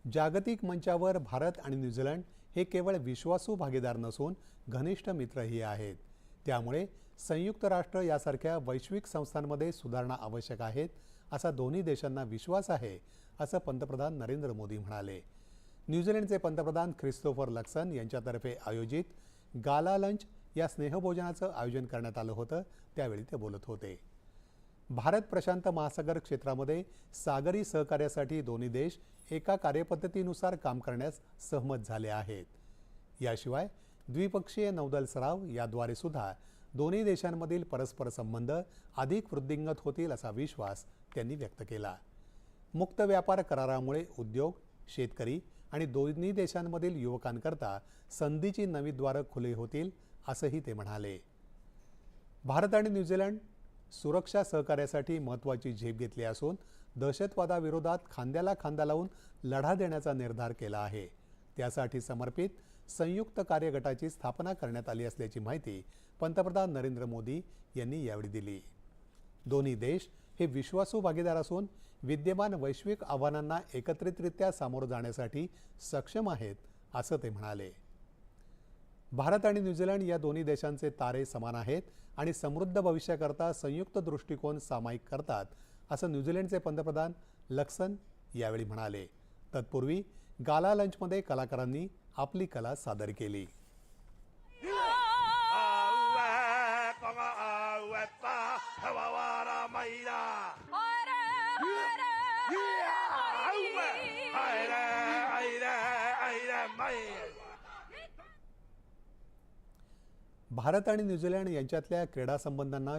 जागतिक मंचावर भारत आणि न्यूझीलंड हे केवळ विश्वासू भागीदार नसून घनिष्ठ मित्रही आहेत. त्यामुळे संयुक्त राष्ट्र यासारख्या वैश्विक संस्थांमध्ये सुधारणा आवश्यक आहेत असा दोन्ही देशांना विश्वास आहे, असं पंतप्रधान नरेंद्र मोदी म्हणाले. न्यूझीलंडचे पंतप्रधान ख्रिस्तोफर लक्सन यांच्यातर्फे आयोजित गाला लंच या स्नेहभोजनाचं आयोजन करण्यात आलं होतं. त्यावेळी ते बोलत होते. भारत प्रशांत महासागर क्षेत्रामध्ये सागरी सहकार्यासाठी दोन्ही देश एका कार्यपद्धतीनुसार काम करण्यास सहमत झाले आहेत. याशिवाय द्विपक्षीय नौदल सराव याद्वारे सुद्धा दोन्ही देशांमधील परस्पर संबंध अधिक वृद्धिंगत होतील असा विश्वास त्यांनी व्यक्त केला. मुक्त व्यापार करारामुळे उद्योग, शेतकरी आणि दोन्ही देशांमधील युवकांकरता संधीची नवी द्वारं खुली होतील असंही ते म्हणाले. भारत आणि न्यूझीलंड सुरक्षा सहकार्यासाठी महत्त्वाची झेप घेतली असून दहशतवादाविरोधात खांद्याला खांदा लावून लढा देण्याचा निर्धार केला आहे. त्यासाठी समर्पित संयुक्त कार्यगटाची स्थापना करण्यात आली असल्याची माहिती पंतप्रधान नरेंद्र मोदी यांनी यावेळी दिली. दोन्ही देश हे विश्वासू भागीदार असून विद्यमान वैश्विक आव्हानांना एकत्रितरित्या सामोरं जाण्यासाठी सक्षम आहेत, असं ते म्हणाले. भारत आणि न्यूझीलंड या दोन्ही देशांचे तारे समान आहेत आणि समृद्ध भविष्याकरता संयुक्त दृष्टिकोन सामायिक करतात, असं न्यूझीलंडचे पंतप्रधान लक्सन यावेळी म्हणाले. तत्पूर्वी गाला लंचमध्ये कलाकारांनी आपली कला सादर केली. भारत आणि न्यूझीलंड यांच्यातल्या क्रीडा संबंधांना